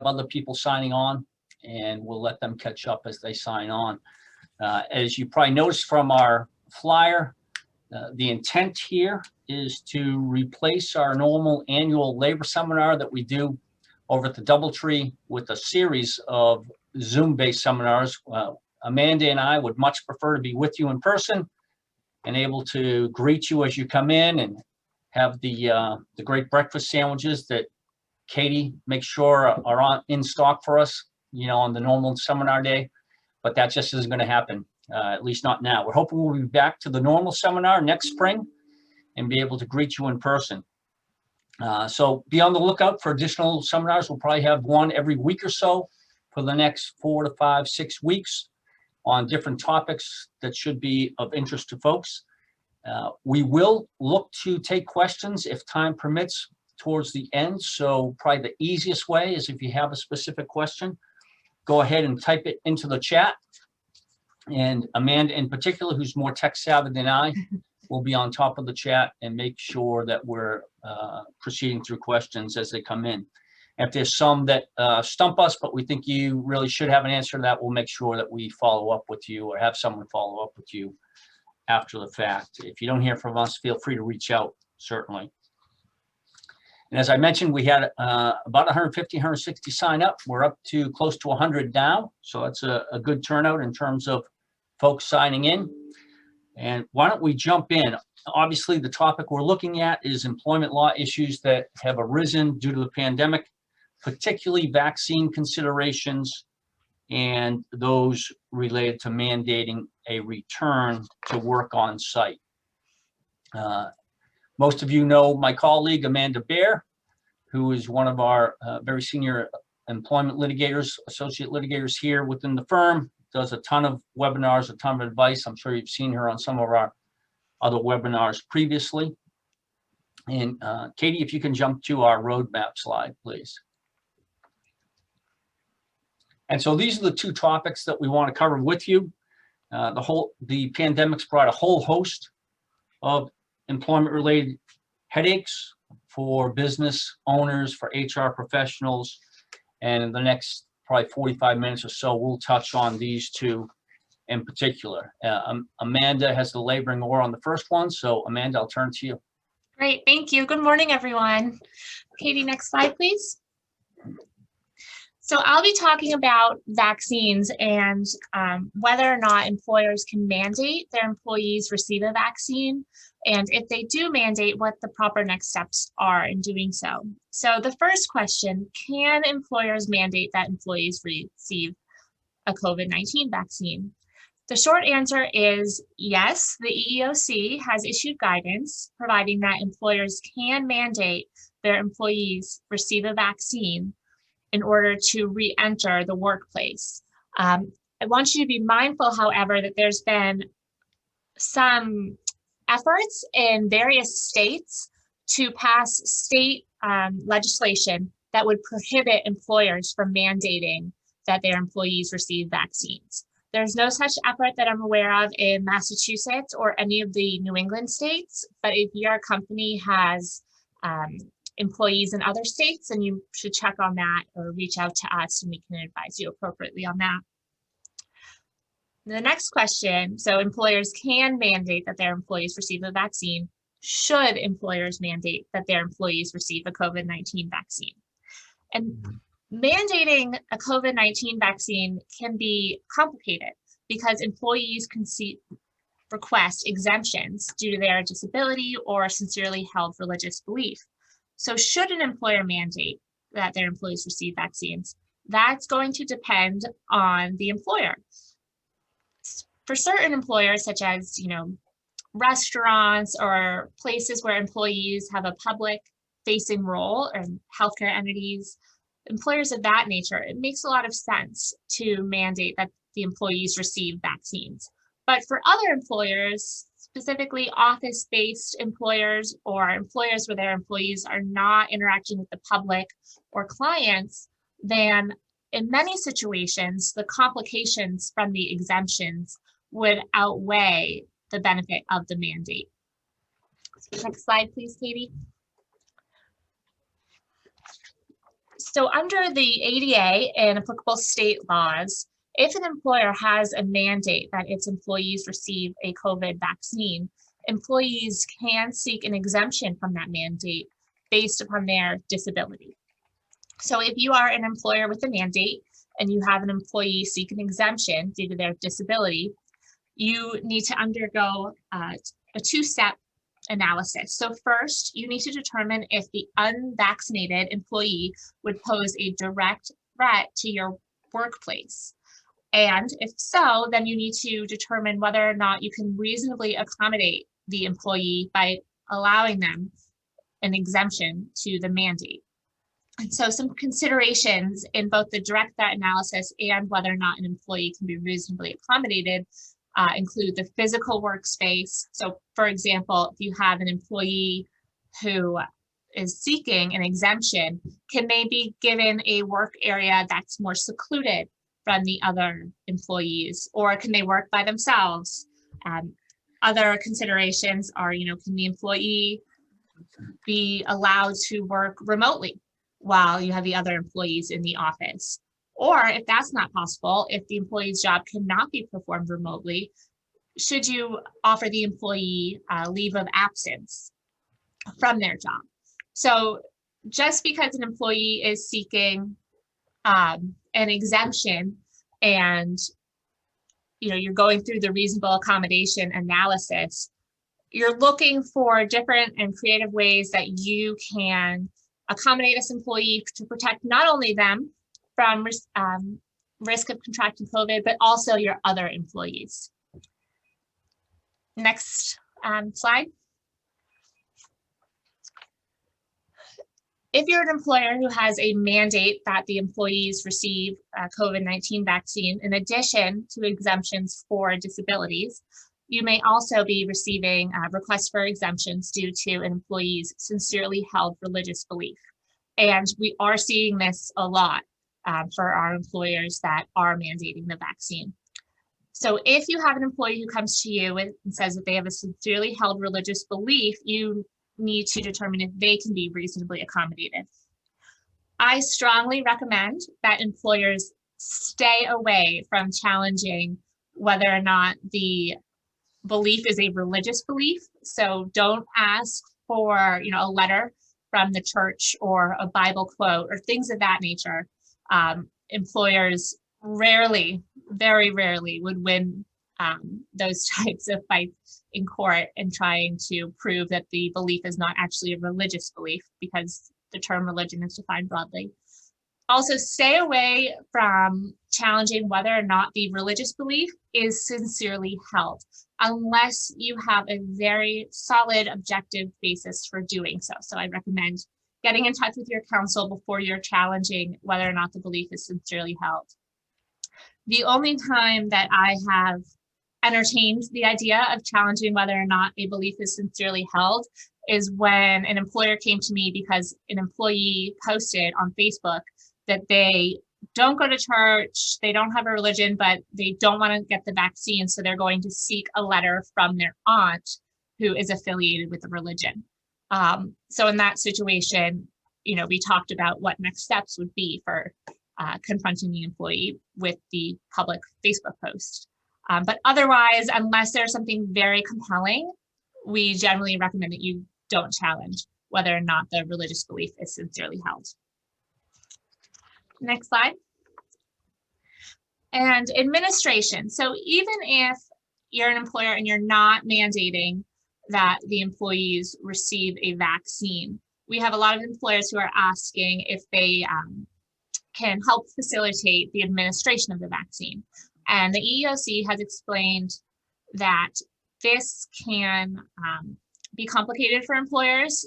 other people signing on, and we'll let them catch up as they sign on. As you probably noticed from our flyer, the intent here is to replace our normal annual labor seminar that we do over at the Doubletree with a series of Zoom-based seminars. Amanda and I would much prefer to be with you in person and able to greet you as you come in and have the great breakfast sandwiches that Katie makes sure are in stock for us, you know, on the normal seminar day. But that just isn't going to happen, at least not now. We're hoping we'll be back to the normal seminar next spring and be able to greet you in person. So be on the lookout for additional seminars. We'll probably have one every week or so for the next 4 to 5, 6 weeks on different topics that should be of interest to folks. We will look to take questions if time permits towards the end. So probably the easiest way is if you have a specific question, go ahead and type it into the chat. And Amanda in particular, who's more tech savvy than I, will be on top of the chat and make sure that we're proceeding through questions as they come in. If there's some that stump us, but we think you really should have an answer to that, we'll make sure that we follow up with you or have someone follow up with you after the fact. If you don't hear from us, feel free to reach out, certainly. And as I mentioned, we had about 150, 160 sign up. We're up to close to 100 now. So that's a good turnout in terms of folks signing in. And why don't we jump in? Obviously, the topic we're looking at is employment law issues that have arisen due to the pandemic, particularly vaccine considerations and those related to mandating a return to work on site. Most of you know my colleague, Amanda Baer, who is one of our very senior employment litigators, associate litigators here within the firm, does a ton of webinars, a ton of advice. I'm sure you've seen her on some of our other webinars previously. And Katie, if you can jump to our roadmap slide, please. And so these are the two topics that we want to cover with you. The pandemic's brought a whole host of employment-related headaches for business owners, for HR professionals, and in the next probably 45 minutes or so, we'll touch on these two in particular. Amanda has the laboring oar on the first one, so Amanda, I'll turn to you. Great, thank you. Good morning, everyone. Katie, next slide, please. So I'll be talking about vaccines and whether or not employers can mandate their employees receive a vaccine, and if they do mandate, what the proper next steps are in doing so. So the first question, can employers mandate that employees receive a COVID-19 vaccine? The short answer is yes. The EEOC has issued guidance providing that employers can mandate their employees receive a vaccine in order to re-enter the workplace. I want you to be mindful, however, that there's been some efforts in various states to pass state legislation that would prohibit employers from mandating that their employees receive vaccines. There's no such effort that I'm aware of in Massachusetts or any of the New England states, but if your company has employees in other states, and you should check on that or reach out to us and we can advise you appropriately on that. The next question, so employers can mandate that their employees receive a vaccine. Should employers mandate that their employees receive a COVID-19 vaccine? And mandating a COVID-19 vaccine can be complicated because employees can request exemptions due to their disability or sincerely held religious belief. So should an employer mandate that their employees receive vaccines? That's going to depend on the employer. For certain employers, such as, restaurants or places where employees have a public facing role, or healthcare entities, employers of that nature, it makes a lot of sense to mandate that the employees receive vaccines. But for other employers, specifically office-based employers or employers where their employees are not interacting with the public or clients, then in many situations, the complications from the exemptions would outweigh the benefit of the mandate. Next slide, please, Katie. So under the ADA and applicable state laws, if an employer has a mandate that its employees receive a COVID vaccine, employees can seek an exemption from that mandate based upon their disability. So if you are an employer with a mandate and you have an employee seek an exemption due to their disability, you need to undergo a two-step analysis. So first, you need to determine if the unvaccinated employee would pose a direct threat to your workplace. And if so, then you need to determine whether or not you can reasonably accommodate the employee by allowing them an exemption to the mandate. And so some considerations in both the direct threat analysis and whether or not an employee can be reasonably accommodated include the physical workspace. So for example, if you have an employee who is seeking an exemption, can they be given a work area that's more secluded from the other employees, or can they work by themselves? Other considerations are, can the employee be allowed to work remotely while you have the other employees in the office? Or if that's not possible, if the employee's job cannot be performed remotely, should you offer the employee leave of absence from their job? So just because an employee is seeking an exemption and you're going through the reasonable accommodation analysis, you're looking for different and creative ways that you can accommodate this employee to protect not only them from risk of contracting COVID, but also your other employees. Next slide. If you're an employer who has a mandate that the employees receive a COVID-19 vaccine, in addition to exemptions for disabilities, you may also be receiving requests for exemptions due to an employee's sincerely held religious belief. And we are seeing this a lot for our employers that are mandating the vaccine. So if you have an employee who comes to you and says that they have a sincerely held religious belief, you need to determine if they can be reasonably accommodated. I strongly recommend that employers stay away from challenging whether or not the belief is a religious belief. So don't ask for, a letter from the church or a Bible quote or things of that nature. Employers rarely, very rarely would win those types of fights in court and trying to prove that the belief is not actually a religious belief, because the term religion is defined broadly. Also, stay away from challenging whether or not the religious belief is sincerely held, unless you have a very solid objective basis for doing so. So I recommend getting in touch with your counsel before you're challenging whether or not the belief is sincerely held. The only time that I have entertained the idea of challenging whether or not a belief is sincerely held is when an employer came to me because an employee posted on Facebook that they don't go to church, they don't have a religion, but they don't want to get the vaccine, so they're going to seek a letter from their aunt who is affiliated with the religion. So in that situation, we talked about what next steps would be for confronting the employee with the public Facebook post. But otherwise, unless there's something very compelling, we generally recommend that you don't challenge whether or not the religious belief is sincerely held. Next slide. And administration. So even if you're an employer and you're not mandating that the employees receive a vaccine, we have a lot of employers who are asking if they can help facilitate the administration of the vaccine. And the EEOC has explained that this can be complicated for employers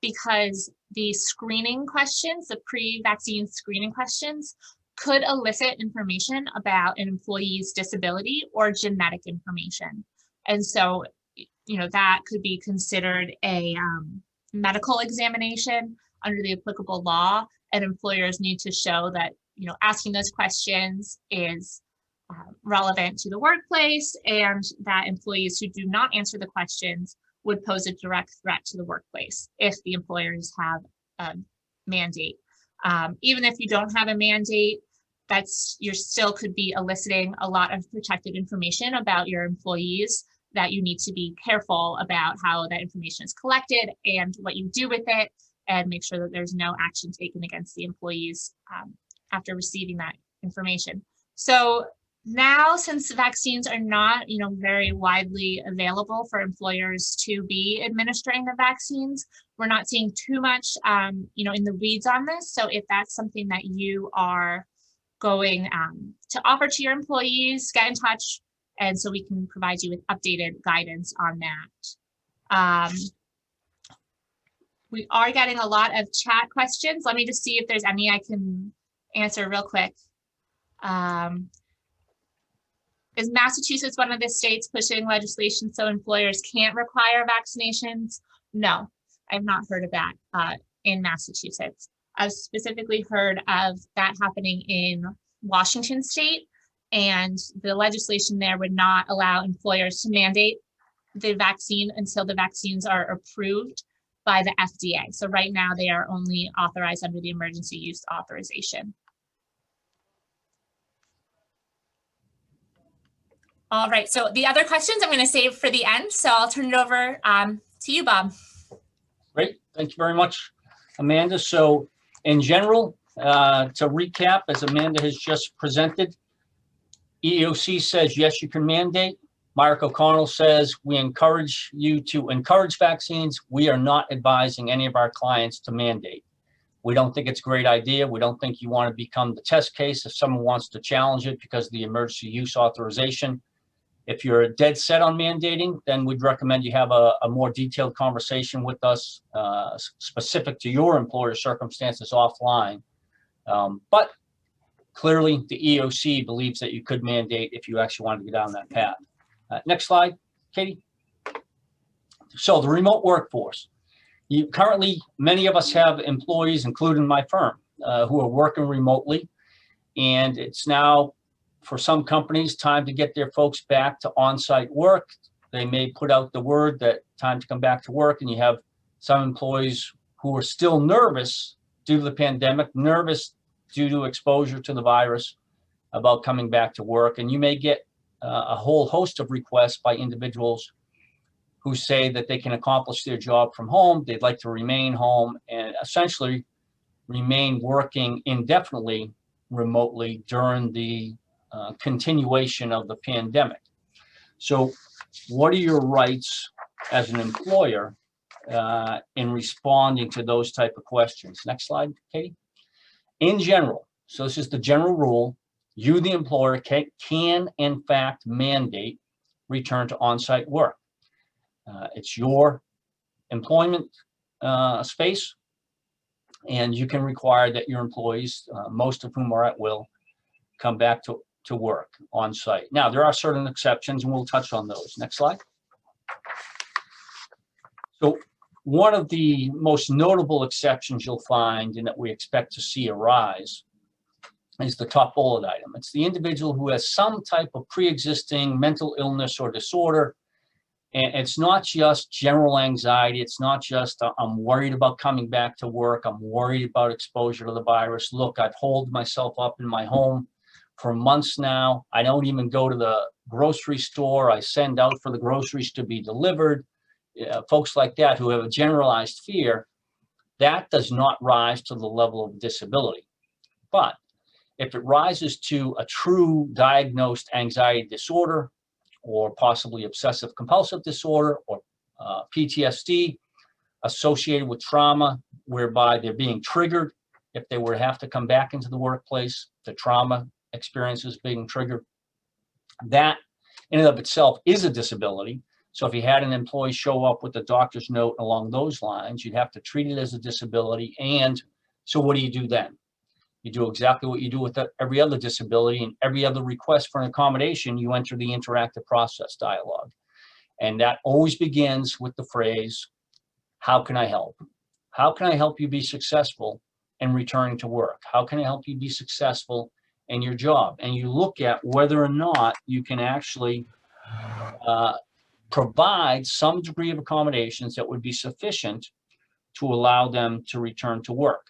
because the screening questions, the pre-vaccine screening questions, could elicit information about an employee's disability or genetic information. And so, that could be considered a medical examination under the applicable law, and employers need to show that, asking those questions is relevant to the workplace, and that employees who do not answer the questions would pose a direct threat to the workplace if the employers have a mandate Even if you don't have a mandate, you still could be eliciting a lot of protected information about your employees that you need to be careful about how that information is collected and what you do with it, and make sure that there's no action taken against the employees after receiving that information. So now, since vaccines are not, very widely available for employers to be administering the vaccines, we're not seeing too much, in the weeds on this. So if that's something that you are going to offer to your employees, get in touch, and so we can provide you with updated guidance on that. We are getting a lot of chat questions. Let me just see if there's any I can answer real quick. Is Massachusetts one of the states pushing legislation so employers can't require vaccinations? No, I've not heard of that in Massachusetts. I've specifically heard of that happening in Washington state, and the legislation there would not allow employers to mandate the vaccine until the vaccines are approved by the FDA. So right now they are only authorized under the emergency use authorization. All right, so the other questions I'm going to save for the end, so I'll turn it over to you, Bob. Great, thank you very much, Amanda. So in general, to recap, as Amanda has just presented, EEOC says, yes, you can mandate. Mirick O'Connell says, we encourage you to encourage vaccines. We are not advising any of our clients to mandate. We don't think it's a great idea. We don't think you want to become the test case if someone wants to challenge it because of the emergency use authorization. If you're dead set on mandating, then we'd recommend you have a more detailed conversation with us specific to your employer circumstances offline. But clearly, the EEOC believes that you could mandate if you actually wanted to go down that path. Next slide, Katie. So the remote workforce. Currently, many of us have employees, including my firm, who are working remotely. And it's now, for some companies, time to get their folks back to on-site work. They may put out the word that time to come back to work, and you have some employees who are still nervous due to the pandemic, nervous due to exposure to the virus about coming back to work. And you may get a whole host of requests by individuals who say that they can accomplish their job from home, they'd like to remain home, and essentially remain working indefinitely remotely during the continuation of the pandemic. So what are your rights as an employer in responding to those type of questions? Next slide, Katie. In general, so this is the general rule, you, the employer, can in fact mandate return to on-site work. It's your employment space, and you can require that your employees, most of whom are at will, come back to work on site. Now, there are certain exceptions, and we'll touch on those. Next slide. So one of the most notable exceptions you'll find and that we expect to see arise is the top bullet item. It's the individual who has some type of pre-existing mental illness or disorder. And it's not just general anxiety. It's not just, I'm worried about coming back to work. I'm worried about exposure to the virus. Look, I've holed myself up in my home for months now. I don't even go to the grocery store. I send out for the groceries to be delivered. Folks like that who have a generalized fear, that does not rise to the level of disability. But if it rises to a true diagnosed anxiety disorder, or possibly obsessive compulsive disorder, or PTSD associated with trauma, whereby they're being triggered if they were to have to come back into the workplace, the trauma experiences being triggered, that in and of itself is a disability. So if you had an employee show up with a doctor's note along those lines, you'd have to treat it as a disability. And so what do you do then? You do exactly what you do with every other disability, and every other request for an accommodation, you enter the interactive process dialogue. And that always begins with the phrase, how can I help? How can I help you be successful in returning to work? How can I help you be successful in your job? And you look at whether or not you can actually provide some degree of accommodations that would be sufficient to allow them to return to work.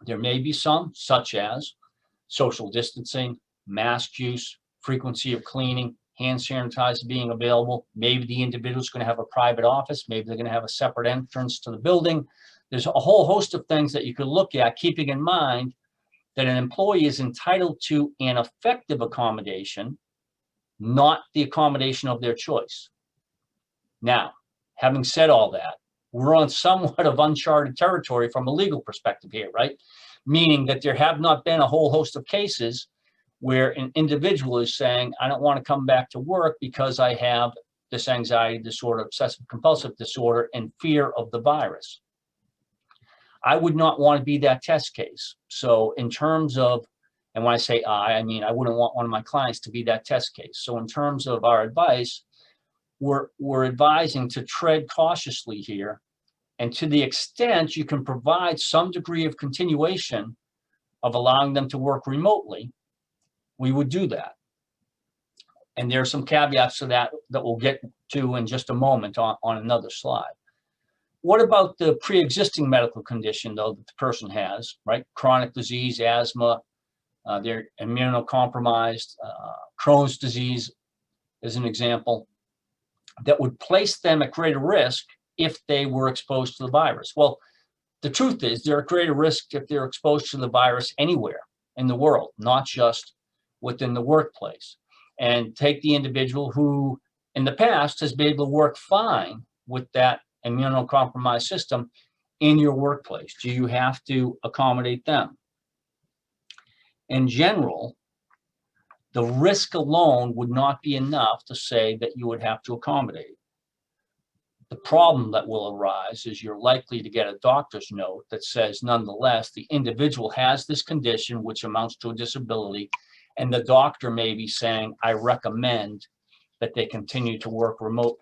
There may be some, such as social distancing, mask use, frequency of cleaning, hand sanitizer being available. Maybe the individual's going to have a private office. Maybe they're going to have a separate entrance to the building. There's a whole host of things that you could look at, keeping in mind that an employee is entitled to an effective accommodation, not the accommodation of their choice. Now, having said all that, we're on somewhat of uncharted territory from a legal perspective here, right? Meaning that there have not been a whole host of cases where an individual is saying, I don't want to come back to work because I have this anxiety disorder, obsessive compulsive disorder, and fear of the virus. I would not want to be that test case. So in terms of, and when I say I mean, I wouldn't want one of my clients to be that test case. So in terms of our advice, we're advising to tread cautiously here. And to the extent you can provide some degree of continuation of allowing them to work remotely, we would do that. And there are some caveats to that that we'll get to in just a moment on another slide. What about the pre-existing medical condition, though, that the person has, right? Chronic disease, asthma, they're immunocompromised, Crohn's disease is an example, that would place them at greater risk if they were exposed to the virus. Well, the truth is they're at greater risk if they're exposed to the virus anywhere in the world, not just within the workplace. And take the individual who in the past has been able to work fine with that immunocompromised system in your workplace. Do you have to accommodate them? In general, the risk alone would not be enough to say that you would have to accommodate. The problem that will arise is you're likely to get a doctor's note that says, nonetheless, the individual has this condition which amounts to a disability, and the doctor may be saying, I recommend that they continue to work remotely.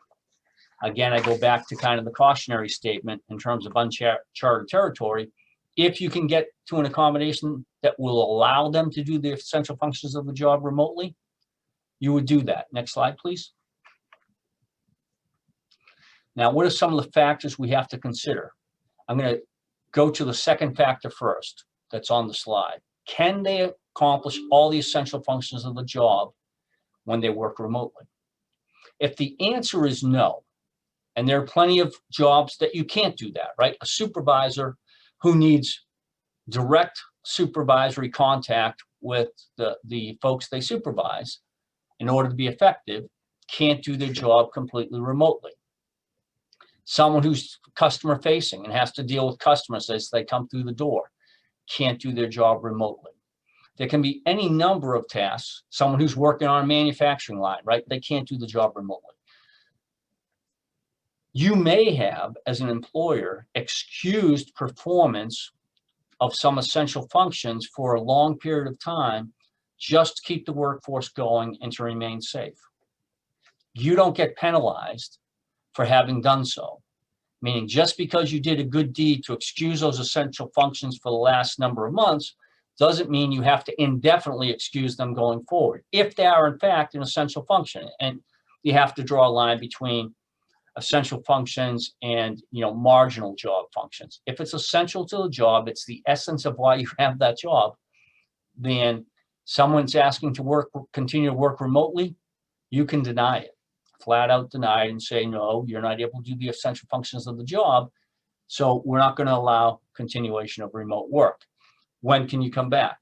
Again, I go back to kind of the cautionary statement in terms of uncharted territory. If you can get to an accommodation that will allow them to do the essential functions of the job remotely, you would do that. Next slide, please. Now, what are some of the factors we have to consider? I'm going to go to the second factor first that's on the slide. Can they accomplish all the essential functions of the job when they work remotely? If the answer is no, and there are plenty of jobs that you can't do that, right? A supervisor who needs direct supervisory contact with the folks they supervise in order to be effective can't do their job completely remotely. Someone who's customer facing and has to deal with customers as they come through the door can't do their job remotely. There can be any number of tasks. Someone who's working on a manufacturing line, right? They can't do the job remotely. You may have, as an employer, excused performance of some essential functions for a long period of time just to keep the workforce going and to remain safe. You don't get penalized for having done so, meaning just because you did a good deed to excuse those essential functions for the last number of months doesn't mean you have to indefinitely excuse them going forward, if they are in fact an essential function. And you have to draw a line between essential functions and marginal job functions. If it's essential to the job, it's the essence of why you have that job, then someone's asking to continue to work remotely, you can deny it. Flat out deny it and say, no, you're not able to do the essential functions of the job, so we're not going to allow continuation of remote work. When can you come back?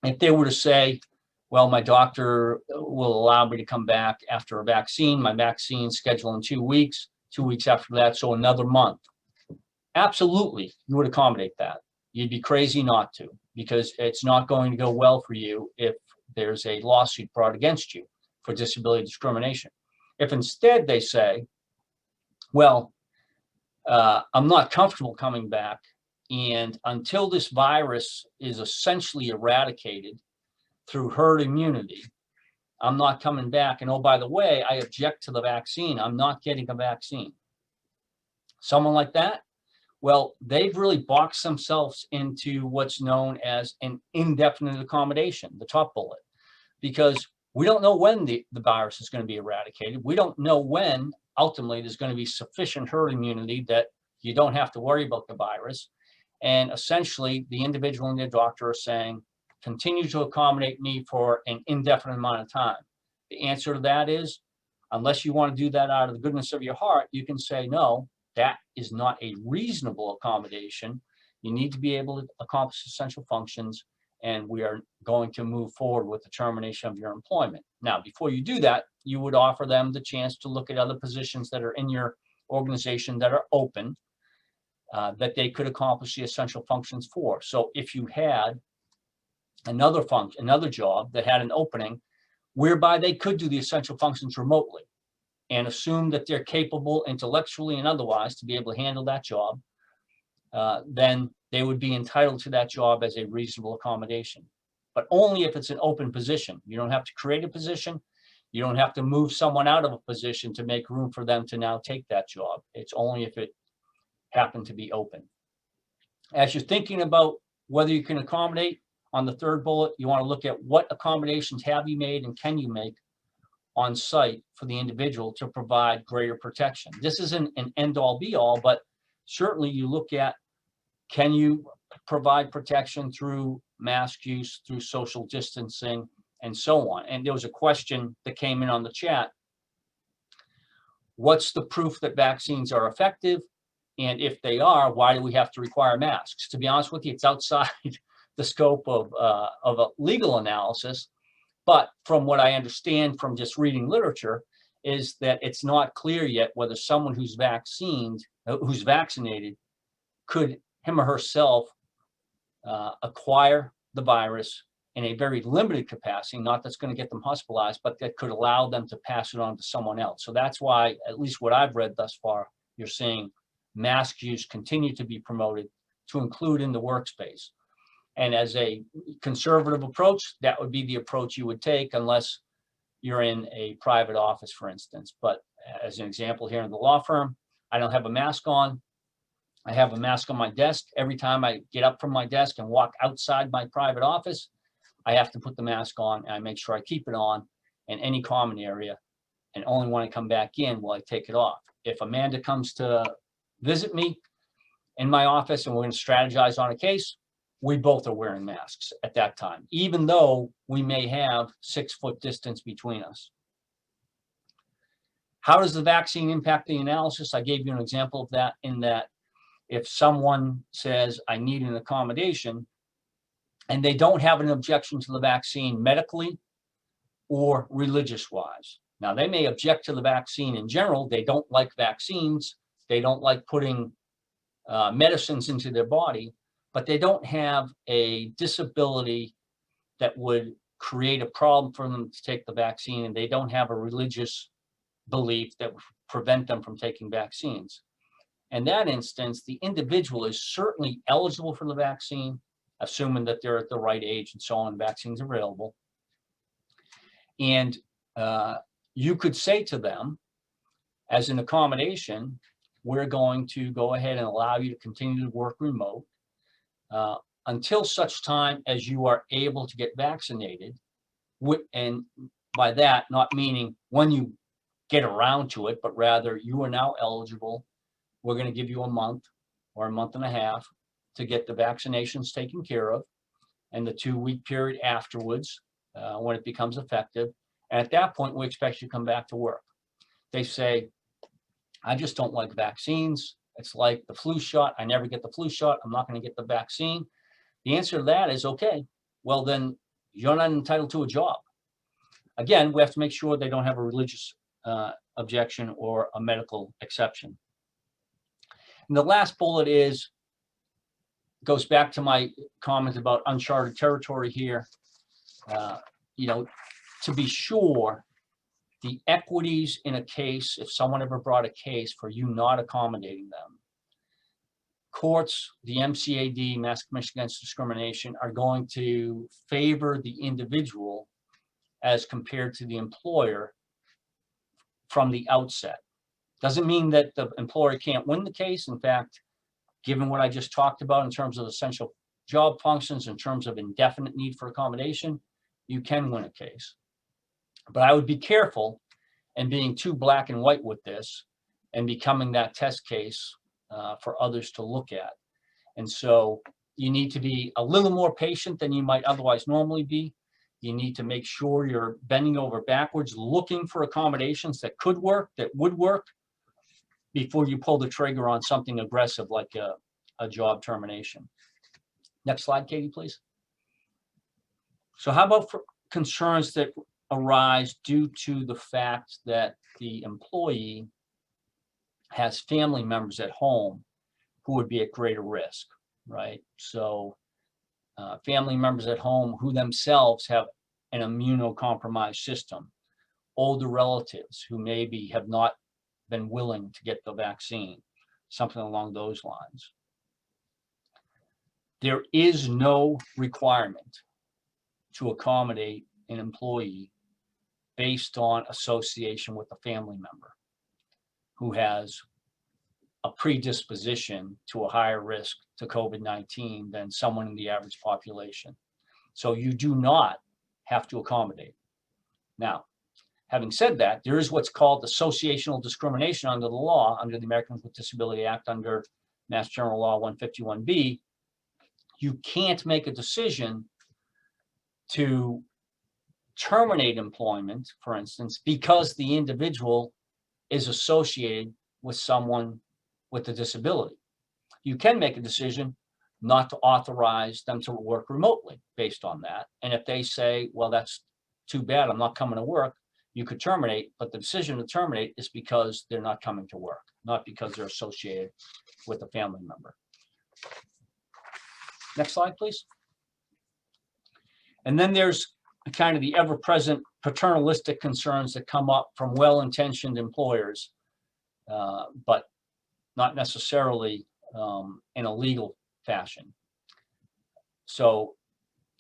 If they were to say, well, my doctor will allow me to come back after a vaccine, my vaccine's scheduled in 2 weeks, 2 weeks after that, so another month. Absolutely, you would accommodate that. You'd be crazy not to, because it's not going to go well for you if there's a lawsuit brought against you for disability discrimination. If instead they say, well, I'm not comfortable coming back, and until this virus is essentially eradicated through herd immunity, I'm not coming back. And oh, by the way, I object to the vaccine. I'm not getting a vaccine. Someone like that, well, they've really boxed themselves into what's known as an indefinite accommodation, the top bullet, because we don't know when the virus is going to be eradicated. We don't know when ultimately there's going to be sufficient herd immunity that you don't have to worry about the virus. And essentially, the individual and their doctor are saying, continue to accommodate me for an indefinite amount of time. The answer to that is, unless you want to do that out of the goodness of your heart, you can say, no, that is not a reasonable accommodation. You need to be able to accomplish essential functions, and we are going to move forward with the termination of your employment. Now, before you do that, you would offer them the chance to look at other positions that are in your organization that are open, that they could accomplish the essential functions for. So if you had another job that had an opening whereby they could do the essential functions remotely and assume that they're capable intellectually and otherwise to be able to handle that job, then they would be entitled to that job as a reasonable accommodation, but only if it's an open position. You don't have to create a position. You don't have to move someone out of a position to make room for them to now take that job. It's only if it happened to be open. As you're thinking about whether you can accommodate, on the third bullet, you want to look at what accommodations have you made and can you make on site for the individual to provide greater protection. This isn't an end-all be-all, but certainly you look at, can you provide protection through mask use, through social distancing, and so on. And there was a question that came in on the chat. What's the proof that vaccines are effective? And if they are, why do we have to require masks? To be honest with you, it's outside the scope of a legal analysis. But from what I understand from just reading literature is that it's not clear yet whether someone who's vaccinated could him or herself acquire the virus in a very limited capacity, not that's going to get them hospitalized, but that could allow them to pass it on to someone else. So that's why, at least what I've read thus far, you're seeing mask use continue to be promoted to include in the workspace. And as a conservative approach, that would be the approach you would take unless you're in a private office, for instance. But as an example here in the law firm, I don't have a mask on. I have a mask on my desk. Every time I get up from my desk and walk outside my private office, I have to put the mask on, and I make sure I keep it on in any common area. And only when I come back in will I take it off. If Amanda comes to visit me in my office and we're going to strategize on a case, we both are wearing masks at that time, even though we may have 6-foot distance between us. How does the vaccine impact the analysis? I gave you an example of that in that if someone says, I need an accommodation, and they don't have an objection to the vaccine medically or religious-wise. Now, they may object to the vaccine in general. They don't like vaccines. They don't like putting medicines into their body, but they don't have a disability that would create a problem for them to take the vaccine, and they don't have a religious belief that would prevent them from taking vaccines. In that instance, the individual is certainly eligible for the vaccine, assuming that they're at the right age and so on, vaccines are available. And you could say to them, as an accommodation, we're going to go ahead and allow you to continue to work remote until such time as you are able to get vaccinated. And by that, not meaning when you get around to it, but rather you are now eligible. We're going to give you a month or a month and a half to get the vaccinations taken care of, and the 2-week period afterwards when it becomes effective. And at that point, we expect you to come back to work. They say, I just don't like vaccines. It's like the flu shot. I never get the flu shot. I'm not going to get the vaccine. The answer to that is, okay, well, then you're not entitled to a job. Again, we have to make sure they don't have a religious objection or a medical exception. And the last bullet goes back to my comment about uncharted territory here. To be sure, the equities in a case, if someone ever brought a case for you not accommodating them, courts, the MCAD, Mass Commission Against Discrimination, are going to favor the individual as compared to the employer from the outset. Doesn't mean that the employer can't win the case. In fact, given what I just talked about in terms of essential job functions, in terms of indefinite need for accommodation, you can win a case. But I would be careful in being too black and white with this and becoming that test case for others to look at. And so you need to be a little more patient than you might otherwise normally be. You need to make sure you're bending over backwards, looking for accommodations that could work, that would work, before you pull the trigger on something aggressive like a job termination. Next slide, Katie, please. So how about for concerns that arise due to the fact that the employee has family members at home who would be at greater risk, right? So family members at home who themselves have an immunocompromised system, older relatives who maybe have not been willing to get the vaccine, something along those lines. There is no requirement to accommodate an employee based on association with a family member who has a predisposition to a higher risk to COVID-19 than someone in the average population. So you do not have to accommodate. Now, having said that, there is what's called associational discrimination under the law, under the Americans with Disability Act, under Mass General Law 151B. You can't make a decision to terminate employment, for instance, because the individual is associated with someone with a disability. You can make a decision not to authorize them to work remotely based on that. And if they say, well, that's too bad, I'm not coming to work, you could terminate, but the decision to terminate is because they're not coming to work, not because they're associated with a family member. Next slide, please. And then there's kind of the ever-present paternalistic concerns that come up from well-intentioned employers, but not necessarily in a legal fashion. So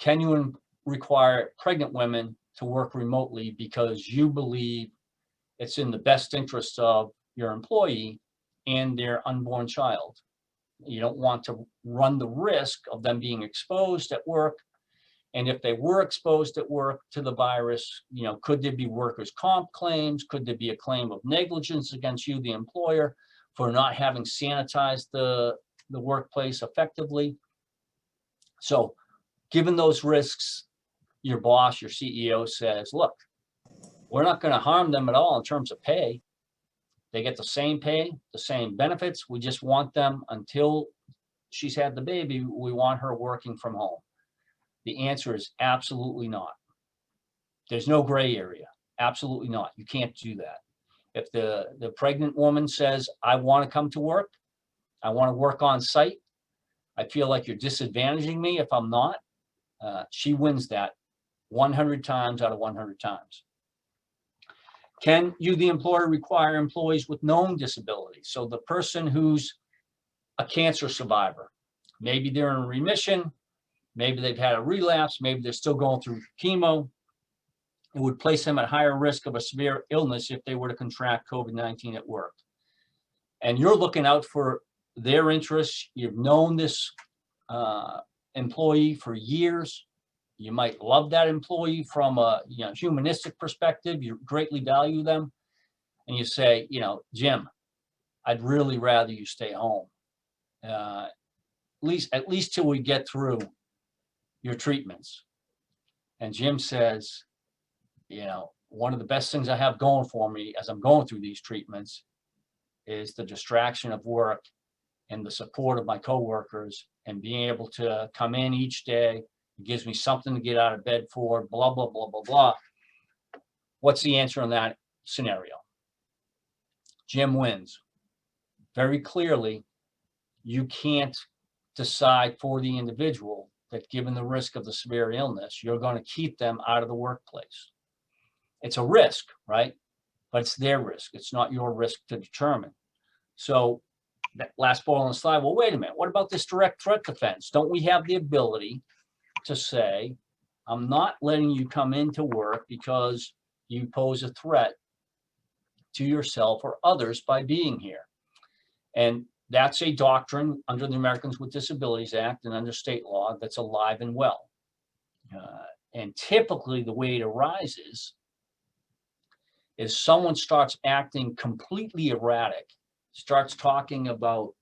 can you require pregnant women to work remotely because you believe it's in the best interest of your employee and their unborn child? You don't want to run the risk of them being exposed at work. And if they were exposed at work to the virus, could there be workers' comp claims? Could there be a claim of negligence against you, the employer, for not having sanitized the workplace effectively? So given those risks, your boss, your CEO says, look, we're not going to harm them at all in terms of pay. They get the same pay, the same benefits. We just want them, until she's had the baby, we want her working from home. The answer is absolutely not. There's no gray area. Absolutely not. You can't do that. If the pregnant woman says, I want to come to work, I want to work on site, I feel like you're disadvantaging me if I'm not, she wins that 100 times out of 100 times. Can you, the employer, require employees with known disabilities? So the person who's a cancer survivor, maybe they're in remission, maybe they've had a relapse, maybe they're still going through chemo. It would place them at higher risk of a severe illness if they were to contract COVID-19 at work. And you're looking out for their interests. You've known this employee for years. You might love that employee from a humanistic perspective. You greatly value them. And you say, Jim, I'd really rather you stay home. At least till we get through your treatments. And Jim says, one of the best things I have going for me as I'm going through these treatments is the distraction of work and the support of my coworkers and being able to come in each day. It gives me something to get out of bed for, blah, blah, blah, blah, blah. What's the answer in that scenario? Jim wins. Very clearly, you can't decide for the individual that given the risk of the severe illness, you're going to keep them out of the workplace. It's a risk, right? But it's their risk. It's not your risk to determine. So that last bullet on the slide, well, wait a minute. What about this direct threat defense? Don't we have the ability to say, I'm not letting you come into work because you pose a threat to yourself or others by being here? And that's a doctrine under the Americans with Disabilities Act and under state law that's alive and well. And typically the way it arises is someone starts acting completely erratic, starts talking about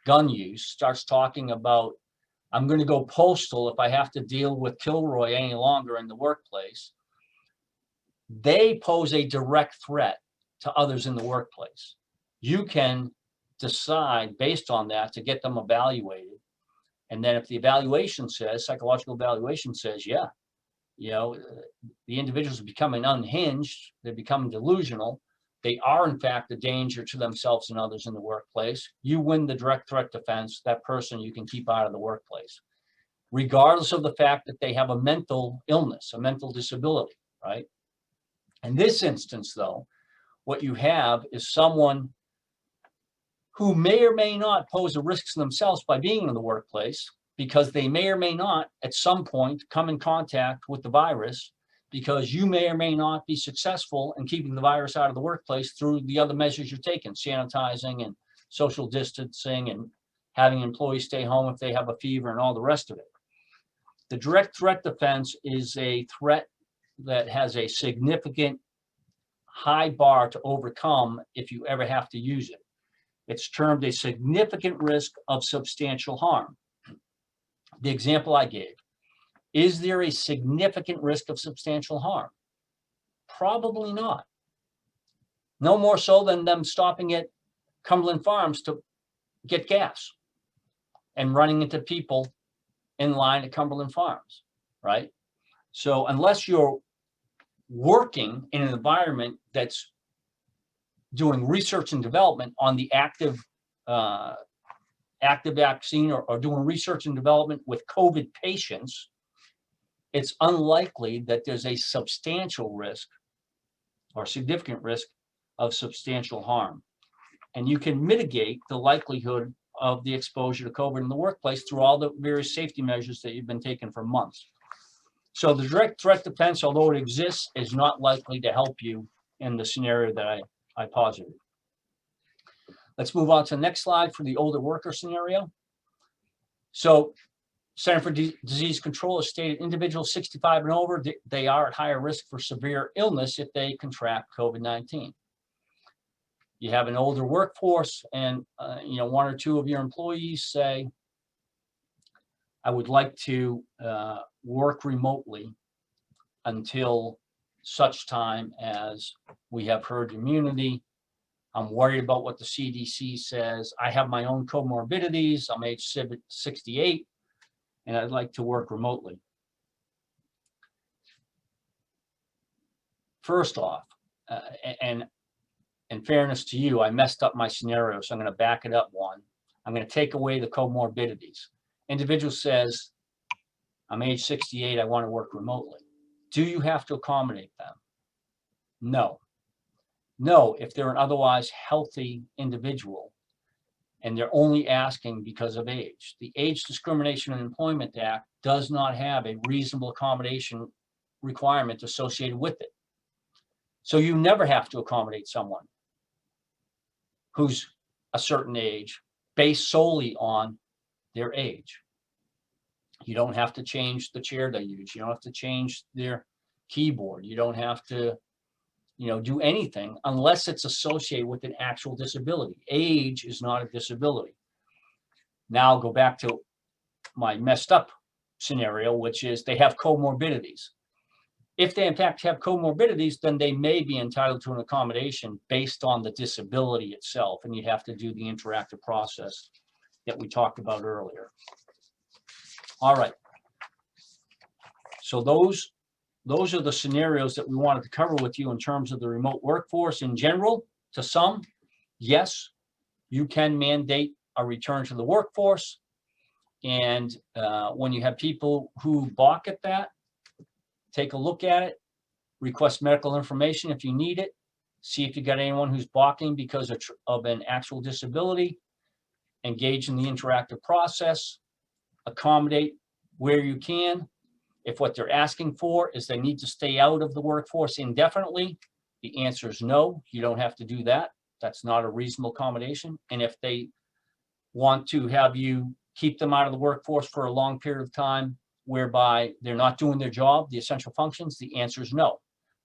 gun use, starts talking about, I'm going to go postal if I have to deal with Kilroy any longer in the workplace, they pose a direct threat to others in the workplace. You can decide based on that to get them evaluated. And then if the evaluation says, psychological evaluation says, yeah, you know, the individuals are becoming unhinged, they're becoming delusional, they are in fact a danger to themselves and others in the workplace, you win the direct threat defense. That person you can keep out of the workplace, regardless of the fact that they have a mental illness, a mental disability, right? In this instance, though, what you have is someone who may or may not pose a risk to themselves by being in the workplace, because they may or may not at some point come in contact with the virus, because you may or may not be successful in keeping the virus out of the workplace through the other measures you're taking, sanitizing and social distancing and having employees stay home if they have a fever and all the rest of it. The direct threat defense is a threat that has a significant high bar to overcome if you ever have to use it. It's termed a significant risk of substantial harm. The example I gave, is there a significant risk of substantial harm? Probably not. No more so than them stopping at Cumberland Farms to get gas and running into people in line at Cumberland Farms, right? So unless you're working in an environment that's doing research and development on the active vaccine, or doing research and development with COVID patients, it's unlikely that there's a substantial risk or significant risk of substantial harm. And you can mitigate the likelihood of the exposure to COVID in the workplace through all the various safety measures that you've been taking for months. So the direct threat defense, although it exists, is not likely to help you in the scenario that I posited. Let's move on to the next slide for the older worker scenario. So Center for Disease Control has stated individuals 65 and over, they are at higher risk for severe illness if they contract COVID-19. You have an older workforce, and one or two of your employees say, I would like to work remotely until such time as we have herd immunity. I'm worried about what the CDC says. I have my own comorbidities. I'm age 68, and I'd like to work remotely. First off, and in fairness to you, I messed up my scenario, so I'm going to back it up one. I'm going to take away the comorbidities. Individual says, I'm age 68, I want to work remotely. Do you have to accommodate them? No. No, if they're an otherwise healthy individual and they're only asking because of age. The Age Discrimination and Employment Act does not have a reasonable accommodation requirement associated with it. So you never have to accommodate someone who's a certain age based solely on their age. You don't have to change the chair they use. You don't have to change their keyboard. You don't have to, do anything unless it's associated with an actual disability. Age is not a disability. Now I'll go back to my messed up scenario, which is they have comorbidities. If they in fact have comorbidities, then they may be entitled to an accommodation based on the disability itself, and you'd have to do the interactive process that we talked about earlier. All right. So those are the scenarios that we wanted to cover with you in terms of the remote workforce in general. To some, yes, you can mandate a return to the workforce. And when you have people who balk at that, take a look at it, request medical information if you need it, see if you got anyone who's balking because of an actual disability, engage in the interactive process, accommodate where you can. If what they're asking for is they need to stay out of the workforce indefinitely, the answer is no, you don't have to do that. That's not a reasonable accommodation. And if they want to have you keep them out of the workforce for a long period of time whereby they're not doing their job, the essential functions, the answer is no.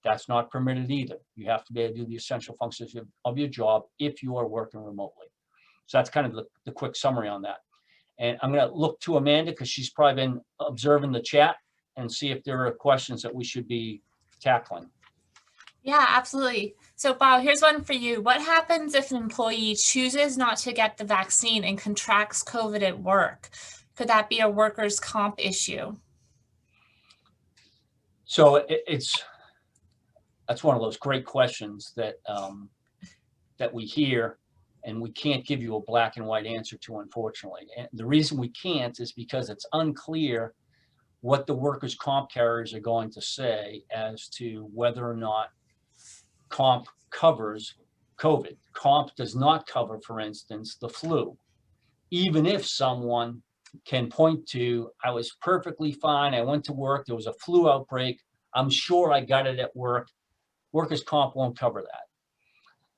That's not permitted either. You have to be able to do the essential functions of your job if you are working remotely. So that's kind of the quick summary on that. And I'm going to look to Amanda because she's probably been observing the chat and see if there are questions that we should be tackling. Yeah, absolutely. So Bob, here's one for you. What happens if an employee chooses not to get the vaccine and contracts COVID at work? Could that be a workers' comp issue? So that's one of those great questions that that we hear, and we can't give you a black and white answer to, unfortunately. And the reason we can't is because it's unclear what the workers' comp carriers are going to say as to whether or not comp covers COVID. Comp does not cover, for instance, the flu. Even if someone can point to, I was perfectly fine, I went to work, there was a flu outbreak, I'm sure I got it at work, workers' comp won't cover that.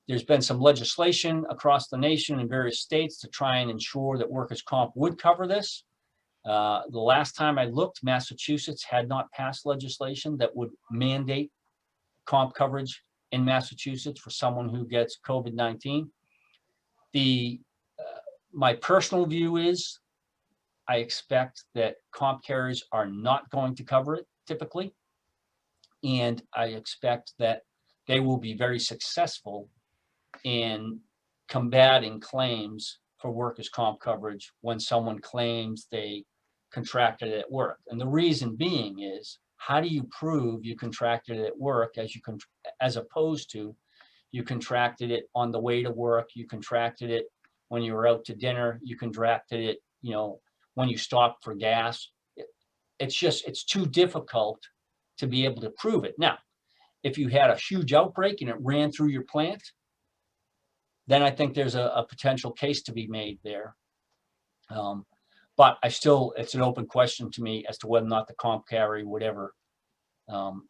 There's been some legislation across the nation in various states to try and ensure that workers' comp would cover this. The last time I looked, Massachusetts had not passed legislation that would mandate comp coverage in Massachusetts for someone who gets COVID-19. My personal view is I expect that comp carriers are not going to cover it typically. And I expect that they will be very successful in combating claims for workers' comp coverage when someone claims they contracted it at work. And the reason being is, how do you prove you contracted it at work as opposed to you contracted it on the way to work, you contracted it when you were out to dinner, you contracted it, when you stopped for gas. It's too difficult to be able to prove it. Now, if you had a huge outbreak and it ran through your plant, then I think there's a potential case to be made there. But it's an open question to me as to whether or not the comp carrier would ever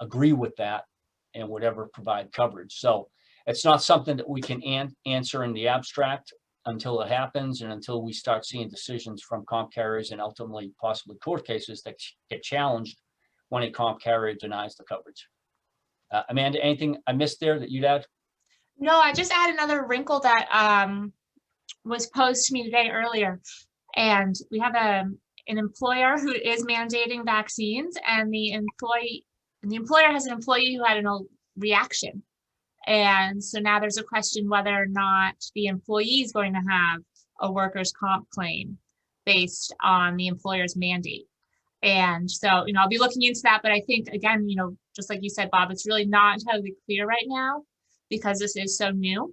agree with that and would ever provide coverage. So it's not something that we can answer in the abstract until it happens and until we start seeing decisions from comp carriers and ultimately possibly court cases that get challenged when a comp carrier denies the coverage. Amanda, anything I missed there that you'd add? No, I just add another wrinkle that was posed to me today earlier. And we have an employer who is mandating vaccines, and the employer has an employee who had a reaction. And so now there's a question whether or not the employee is going to have a workers' comp claim based on the employer's mandate. And so, I'll be looking into that. But I think, again, just like you said, Bob, it's really not entirely clear right now because this is so new,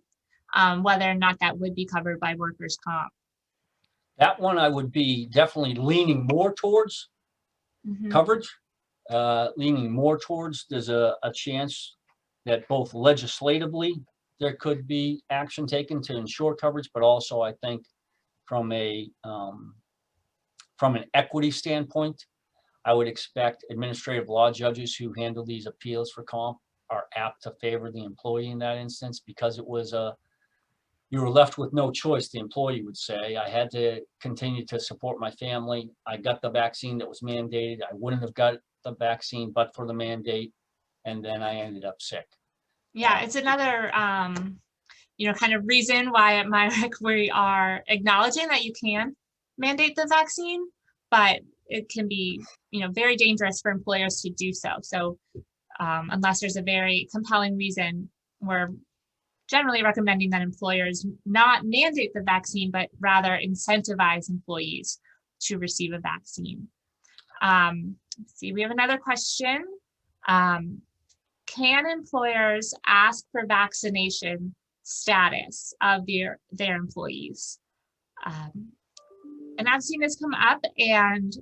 whether or not that would be covered by workers' comp. That one I would be definitely leaning more towards coverage, leaning more towards there's a chance that both legislatively there could be action taken to ensure coverage, but also I think from an equity standpoint, I would expect administrative law judges who handle these appeals for comp are apt to favor the employee in that instance because it was you were left with no choice, the employee would say. I had to continue to support my family. I got the vaccine that was mandated. I wouldn't have got the vaccine but for the mandate, and then I ended up sick. Yeah, it's another, kind of reason why at Mirick we are acknowledging that you can mandate the vaccine, but it can be, very dangerous for employers to do so. So unless there's a very compelling reason, we're generally recommending that employers not mandate the vaccine, but rather incentivize employees to receive a vaccine. Let's see, we have another question. Can employers ask for vaccination status of their employees? And I've seen this come up, and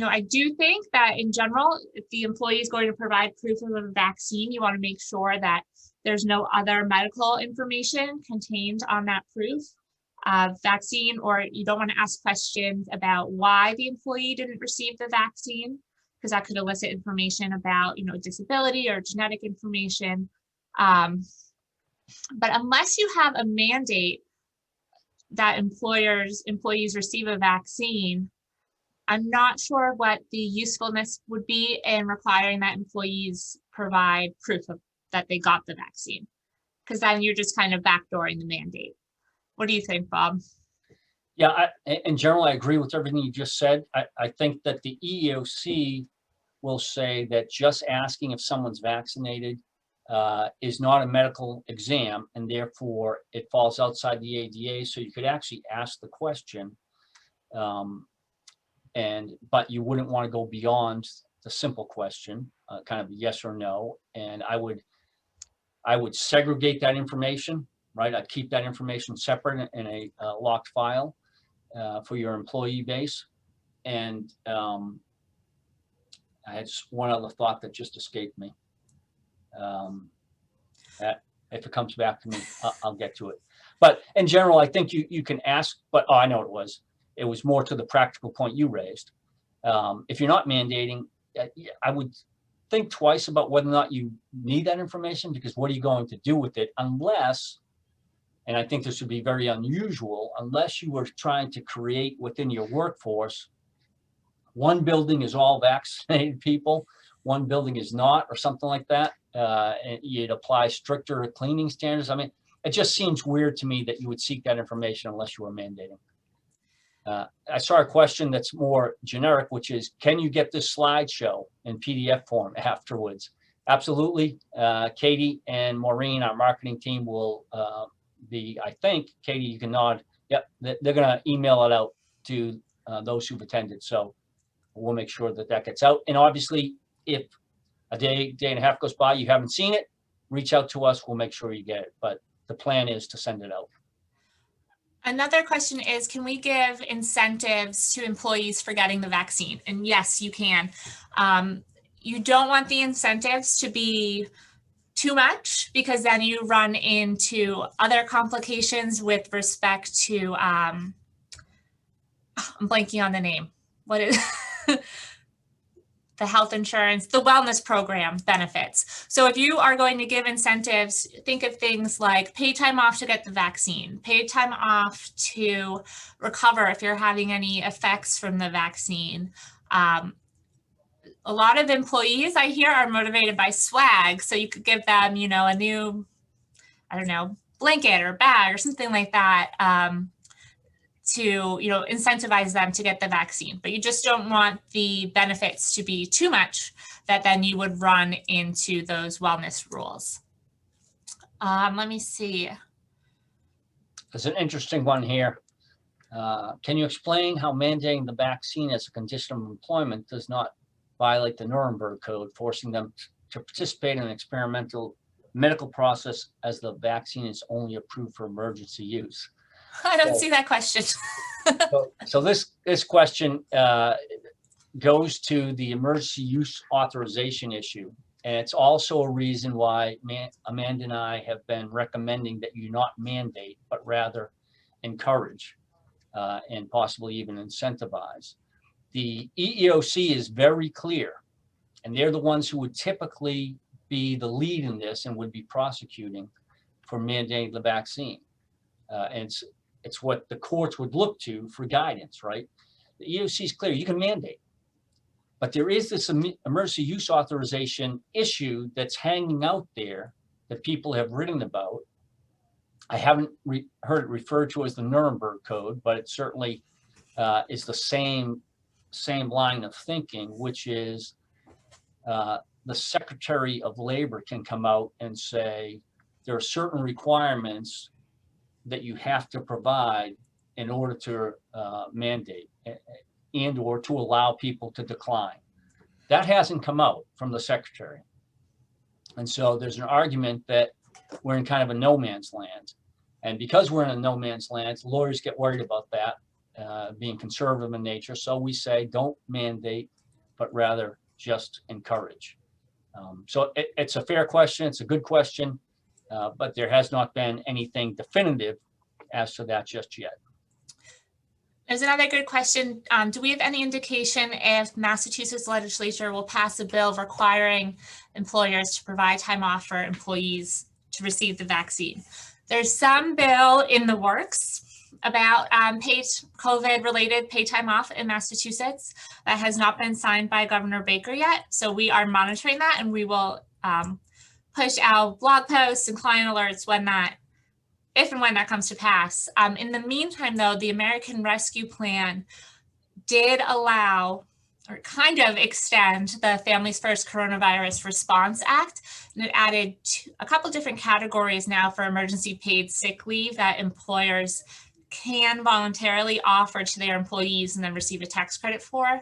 I do think that in general, if the employee is going to provide proof of a vaccine, you want to make sure that there's no other medical information contained on that proof of vaccine, or you don't want to ask questions about why the employee didn't receive the vaccine, because that could elicit information about, disability or genetic information. But unless you have a mandate that employees receive a vaccine, I'm not sure what the usefulness would be in requiring that employees provide proof of that they got the vaccine, because then you're just kind of backdooring the mandate. What do you think, Bob? Yeah, in general, I agree with everything you just said. I think that the EEOC will say that just asking if someone's vaccinated is not a medical exam, and therefore it falls outside the ADA. So you could actually ask the question, but you wouldn't want to go beyond the simple question, kind of yes or no. And I would segregate that information, right? I'd keep that information separate in a locked file for your employee base. And I had one other thought that just escaped me. That if it comes back to me, I'll get to it. But in general, I think you can ask, but I know what it was. It was more to the practical point you raised. If you're not mandating, I would think twice about whether or not you need that information, because what are you going to do with it? Unless, and I think this would be very unusual, unless you were trying to create within your workforce, one building is all vaccinated people, one building is not, or something like that. And you'd apply stricter cleaning standards. I mean, it just seems weird to me that you would seek that information unless you were mandating. I saw a question that's more generic, which is, can you get this slideshow in PDF form afterwards? Absolutely. Katie and Maureen, our marketing team, will be, I think, Katie, you can nod. Yep, they're going to email it out to those who've attended. So we'll make sure that that gets out. And obviously, if a day and a half goes by, you haven't seen it, reach out to us. We'll make sure you get it. But the plan is to send it out. Another question is, can we give incentives to employees for getting the vaccine? And yes, you can. You don't want the incentives to be too much, because then you run into other complications with respect to, I'm blanking on the name. What is the health insurance, the wellness program benefits. So if you are going to give incentives, think of things like paid time off to get the vaccine, paid time off to recover if you're having any effects from the vaccine. A lot of employees I hear are motivated by swag. So you could give them, you know, a new, I don't know, blanket or bag or something like that, to, you know, incentivize them to get the vaccine. But you just don't want the benefits to be too much that then you would run into those wellness rules. Let me see. There's an interesting one here. Can you explain how mandating the vaccine as a condition of employment does not violate the Nuremberg Code, forcing them to participate in an experimental medical process as the vaccine is only approved for emergency use? I don't see that question. so this question goes to the emergency use authorization issue. And it's also a reason why Amanda and I have been recommending that you not mandate, but rather encourage and possibly even incentivize. The EEOC is very clear, and they're the ones who would typically be the lead in this and would be prosecuting for mandating the vaccine. And it's what the courts would look to for guidance, right? The EEOC is clear, you can mandate. But there is this emergency use authorization issue that's hanging out there that people have written about. I haven't heard it referred to as the Nuremberg Code, but it certainly is the same line of thinking, which is the Secretary of Labor can come out and say, there are certain requirements that you have to provide in order to mandate and or to allow people to decline. That hasn't come out from the Secretary. And so there's an argument that we're in kind of a no man's land. And because we're in a no man's land, lawyers get worried about that, being conservative in nature. So we say, don't mandate, but rather just encourage. So it's a fair question. It's a good question. But there has not been anything definitive as to that just yet. There's another good question. Do we have any indication if Massachusetts legislature will pass a bill requiring employers to provide time off for employees to receive the vaccine? There's some bill in the works about paid COVID-related paid time off in Massachusetts that has not been signed by Governor Baker yet. So we are monitoring that, and we will push out blog posts and client alerts when that if and when that comes to pass. In the meantime, though, the American Rescue Plan did allow or kind of extend the Families First Coronavirus Response Act, and it added a couple different categories now for emergency paid sick leave that employers can voluntarily offer to their employees and then receive a tax credit for.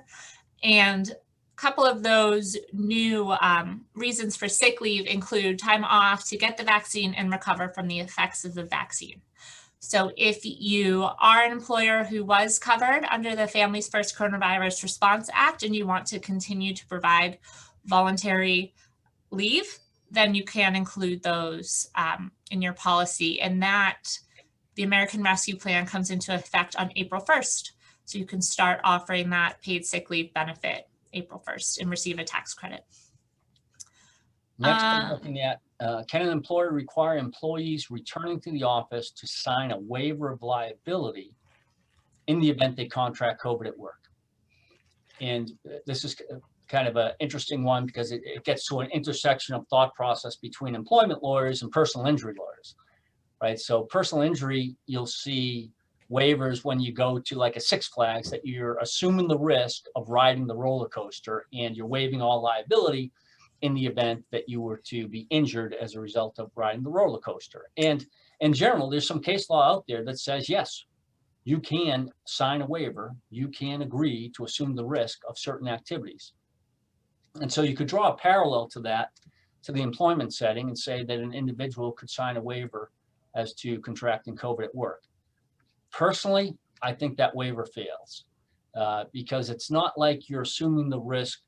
And a couple of those new reasons for sick leave include time off to get the vaccine and recover from the effects of the vaccine. So if you are an employer who was covered under the Families First Coronavirus Response Act and you want to continue to provide voluntary leave, then you can include those in your policy. And that the American Rescue Plan comes into effect on April 1st. So you can start offering that paid sick leave benefit April 1st and receive a tax credit. Next, I'm looking at, can an employer require employees returning to the office to sign a waiver of liability in the event they contract COVID at work? And this is kind of an interesting one because it gets to an intersection of thought process between employment lawyers and personal injury lawyers, right? So personal injury, you'll see waivers when you go to like a Six Flags that you're assuming the risk of riding the roller coaster and you're waiving all liability in the event that you were to be injured as a result of riding the roller coaster. And in general, there's some case law out there that says, yes, you can sign a waiver, you can agree to assume the risk of certain activities. And so you could draw a parallel to that, to the employment setting, and say that an individual could sign a waiver as to contracting COVID at work. Personally, I think that waiver fails because it's not like you're assuming the risk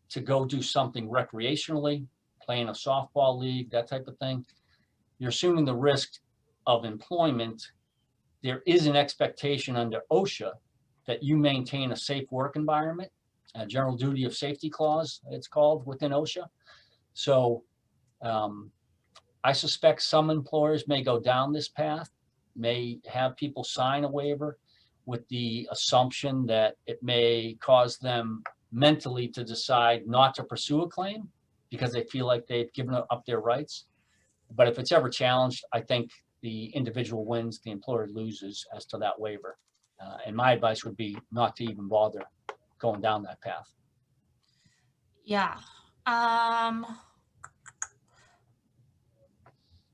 to go do something recreationally, playing a softball league, that type of thing. You're assuming the risk of employment. There is an expectation under OSHA that you maintain a safe work environment, a general duty of safety clause, it's called within OSHA. So I suspect some employers may go down this path, may have people sign a waiver with the assumption that it may cause them mentally to decide not to pursue a claim because they feel like they've given up their rights. But if it's ever challenged, I think the individual wins, the employer loses as to that waiver. And my advice would be not to even bother going down that path. Yeah.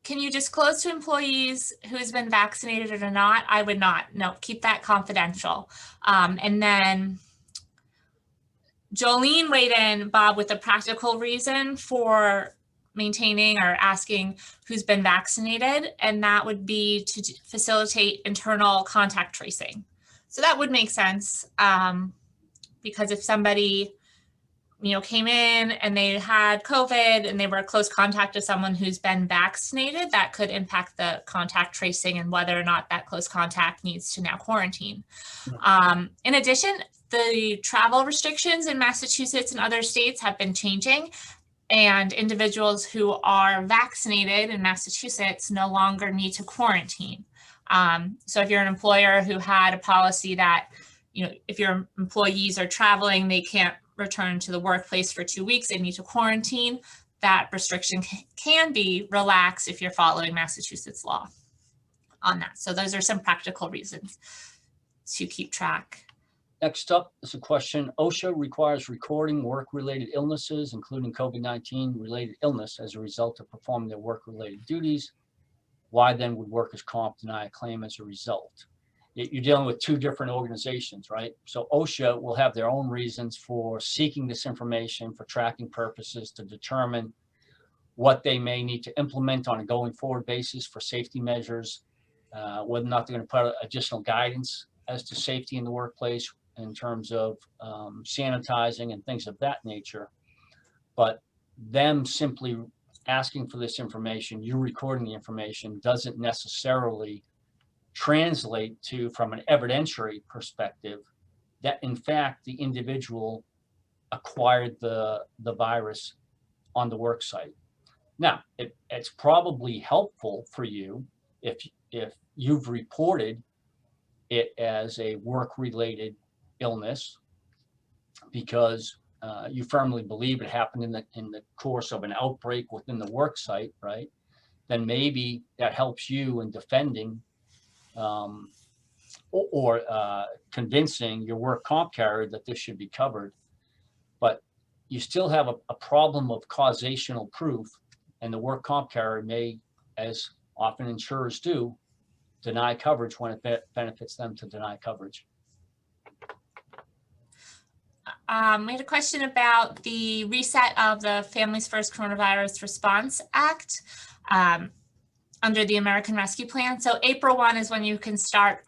Can you disclose to employees who has been vaccinated or not? I would not. No, keep that confidential. And then Jolene weighed in, Bob, with a practical reason for maintaining or asking who's been vaccinated, and that would be to facilitate internal contact tracing. So that would make sense because if somebody, came in and they had COVID and they were a close contact to someone who's been vaccinated, that could impact the contact tracing and whether or not that close contact needs to now quarantine. In addition, the travel restrictions in Massachusetts and other states have been changing, and individuals who are vaccinated in Massachusetts no longer need to quarantine. So if you're an employer who had a policy that, if your employees are traveling, they can't return to the workplace for 2 weeks, they need to quarantine, that restriction can be relaxed if you're following Massachusetts law on that. So those are some practical reasons to keep track. Next up is a question. OSHA requires recording work-related illnesses, including COVID-19 related illness, as a result of performing their work-related duties. Why then would workers' comp deny a claim as a result? You're dealing with two different organizations, right? So OSHA will have their own reasons for seeking this information for tracking purposes to determine what they may need to implement on a going forward basis for safety measures, whether or not they're going to put additional guidance as to safety in the workplace in terms of sanitizing and things of that nature. But them simply asking for this information, you recording the information, doesn't necessarily translate to, from an evidentiary perspective, that in fact the individual acquired the virus on the work site. Now, it's probably helpful for you if you've reported it as a work-related illness because you firmly believe it happened in the course of an outbreak within the work site, right? then maybe that helps you in defending or convincing your work comp carrier that this should be covered. But you still have a problem of causational proof, and the work comp carrier may, as often insurers do, deny coverage when it benefits them to deny coverage. We had a question about the reset of the Families First Coronavirus Response Act under the American Rescue Plan. So April 1 is when you can start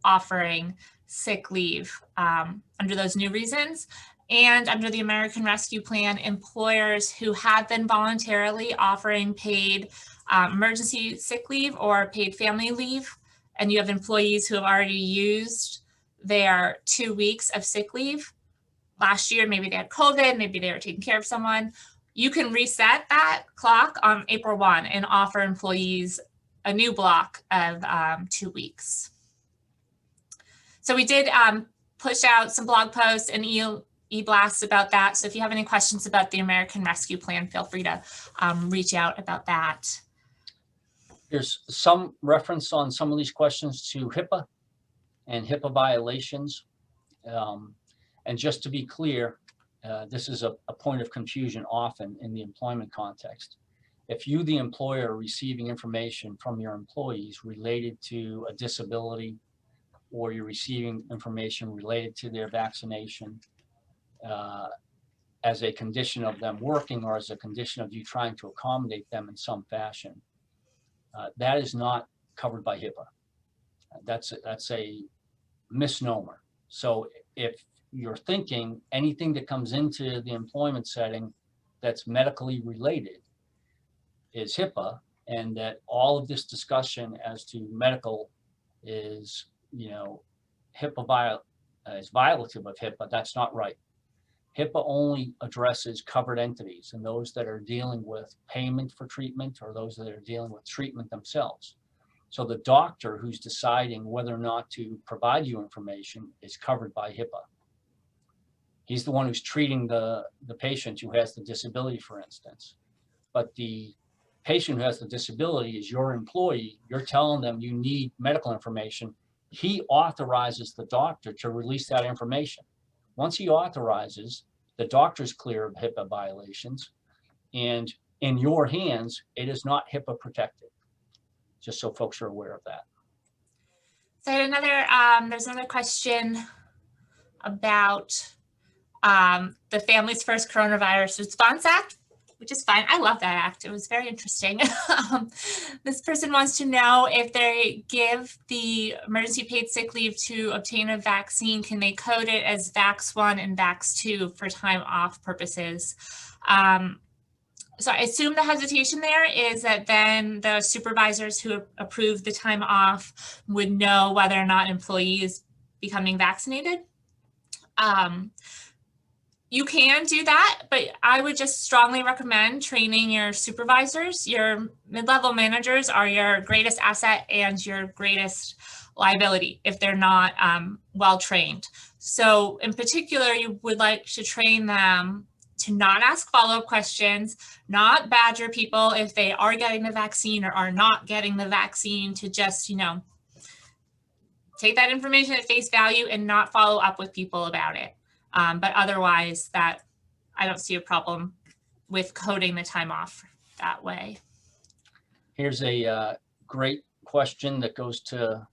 offering sick leave under those new reasons. And under the American Rescue Plan, employers who have been voluntarily offering paid emergency sick leave or paid family leave, and you have employees who have already used their 2 weeks of sick leave last year, maybe they had COVID, maybe they were taking care of someone, you can reset that clock on April 1 and offer employees a new block of 2 weeks. So we did push out some blog posts and e-blasts about that. So if you have any questions about the American Rescue Plan, feel free to reach out about that. There's some reference on some of these questions to HIPAA and HIPAA violations. And just to be clear, this is a point of confusion often in the employment context. If you, the employer, are receiving information from your employees related to a disability, or you're receiving information related to their vaccination as a condition of them working or as a condition of you trying to accommodate them in some fashion, that is not covered by HIPAA. That's a misnomer. So if you're thinking anything that comes into the employment setting that's medically related is HIPAA, and that all of this discussion as to medical is, HIPAA is violative of HIPAA, that's not right. HIPAA only addresses covered entities and those that are dealing with payment for treatment or those that are dealing with treatment themselves. So the doctor who's deciding whether or not to provide you information is covered by HIPAA. He's the one who's treating the patient who has the disability, for instance. But the patient who has the disability is your employee. You're telling them you need medical information. He authorizes the doctor to release that information. Once he authorizes, the doctor's clear of HIPAA violations. And in your hands, it is not HIPAA protected. Just so folks are aware of that. So I had there's another question about the Families First Coronavirus Response Act, which is fine. I love that act. It was very interesting. This person wants to know if they give the emergency paid sick leave to obtain a vaccine, can they code it as Vax1 and Vax2 for time off purposes? So I assume the hesitation there is that then the supervisors who approve the time off would know whether or not an employee is becoming vaccinated. You can do that, but I would just strongly recommend training your supervisors. Your mid-level managers are your greatest asset and your greatest liability if they're not well trained. So in particular, you would like to train them to not ask follow-up questions, not badger people if they are getting the vaccine or are not getting the vaccine, to just, take that information at face value and not follow up with people about it. But otherwise, that I don't see a problem with coding the time off that way. Here's a great question that goes to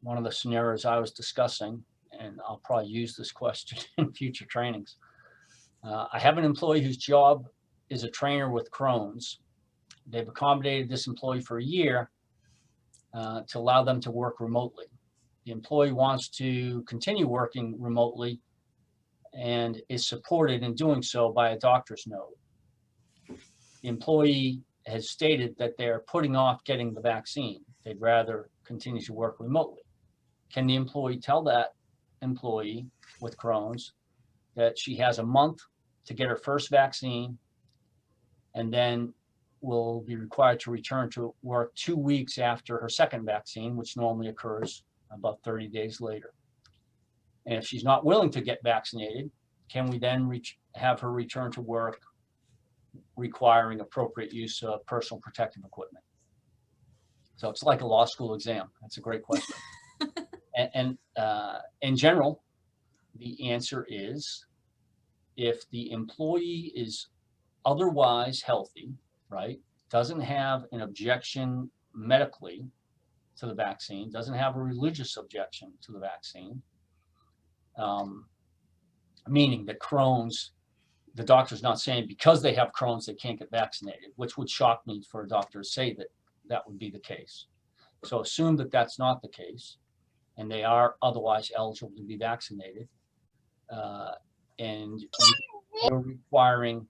one of the scenarios I was discussing, and I'll probably use this question in future trainings. I have an employee whose job is a trainer with Crohn's. They've accommodated this employee for a year to allow them to work remotely. The employee wants to continue working remotely and is supported in doing so by a doctor's note. The employee has stated that they're putting off getting the vaccine. They'd rather continue to work remotely. Can the employee tell that employee with Crohn's that she has a month to get her first vaccine and then will be required to return to work 2 weeks after her second vaccine, which normally occurs about 30 days later? And if she's not willing to get vaccinated, can we then have her return to work requiring appropriate use of personal protective equipment? So it's like a law school exam. That's a great question. And in general, the answer is if the employee is otherwise healthy, right, doesn't have an objection medically to the vaccine, doesn't have a religious objection to the vaccine, meaning that Crohn's, the doctor's not saying because they have Crohn's they can't get vaccinated, which would shock me for a doctor to say that that would be the case. So assume that that's not the case, and they are otherwise eligible to be vaccinated, and you're requiring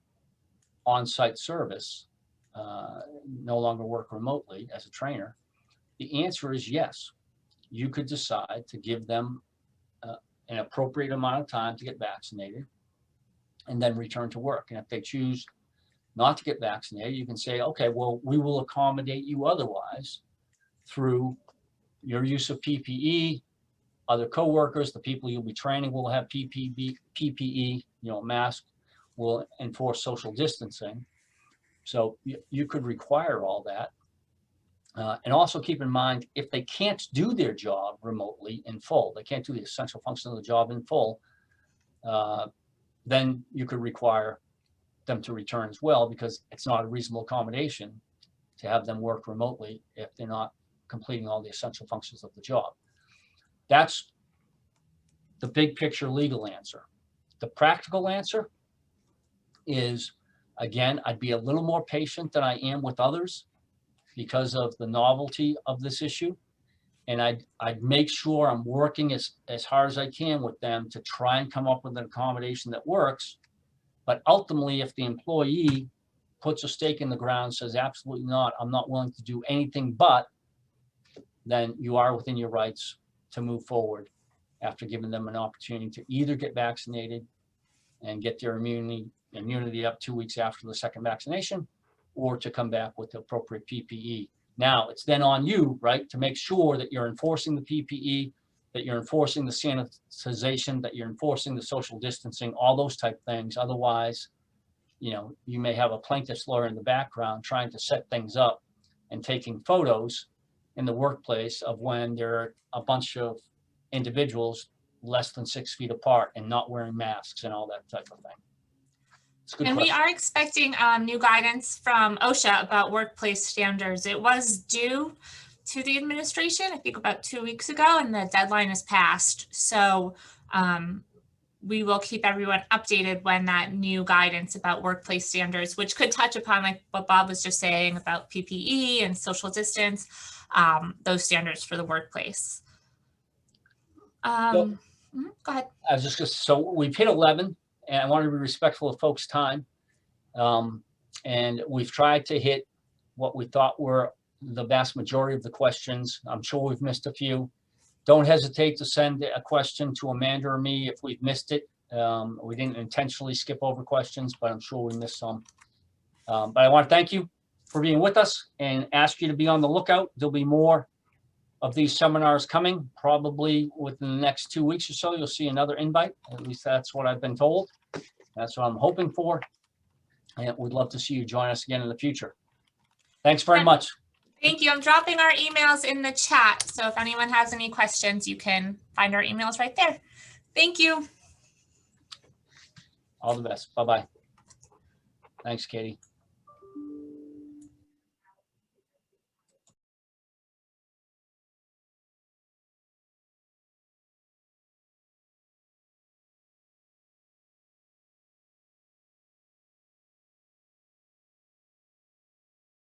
on-site service, no longer work remotely as a trainer, the answer is yes. You could decide to give them an appropriate amount of time to get vaccinated and then return to work. And if they choose not to get vaccinated, you can say, okay, well, we will accommodate you otherwise through your use of PPE, other coworkers, the people you'll be training will have PPE, mask, will enforce social distancing. So you could require all that. And also keep in mind, if they can't do their job remotely in full, they can't do the essential function of the job in full, then you could require them to return as well, because it's not a reasonable accommodation to have them work remotely if they're not completing all the essential functions of the job. That's the big picture legal answer. The practical answer is, again, I'd be a little more patient than I am with others because of the novelty of this issue. And I'd make sure I'm working as hard as I can with them to try and come up with an accommodation that works. But ultimately, if the employee puts a stake in the ground and says, absolutely not, I'm not willing to do anything but, then you are within your rights to move forward after giving them an opportunity to either get vaccinated and get their immunity up 2 weeks after the second vaccination, or to come back with the appropriate PPE. Now, it's then on you, right, to make sure that you're enforcing the PPE, that you're enforcing the sanitization, that you're enforcing the social distancing, all those type things. Otherwise, you may have a plaintiff's lawyer in the background trying to set things up and taking photos in the workplace of when there are a bunch of individuals less than 6 feet apart and not wearing masks and all that type of thing. It's a good And question. we are expecting new guidance from OSHA about workplace standards. It was due to the administration, I think about 2 weeks ago, and the deadline is passed. So we will keep everyone updated when that new guidance about workplace standards, which could touch upon like what Bob was just saying about PPE and social distance, those standards for the workplace. Go ahead. I was just so we've hit 11, and I want to be respectful of folks' time. And we've tried to hit what we thought were the vast majority of the questions. I'm sure we've missed a few. Don't hesitate to send a question to Amanda or me if we've missed it. We didn't intentionally skip over questions, but I'm sure we missed some. But I want to thank you for being with us and ask you to be on the lookout. There'll be more of these seminars coming, probably within the next 2 weeks or so. You'll see another invite. At least that's what I've been told. That's what I'm hoping for. And we'd love to see you join us again in the future. Thanks very much. Thank you. I'm dropping our emails in the chat. So if anyone has any questions, you can find our emails right there. Thank you. All the best. Bye-bye. Thanks, Katie.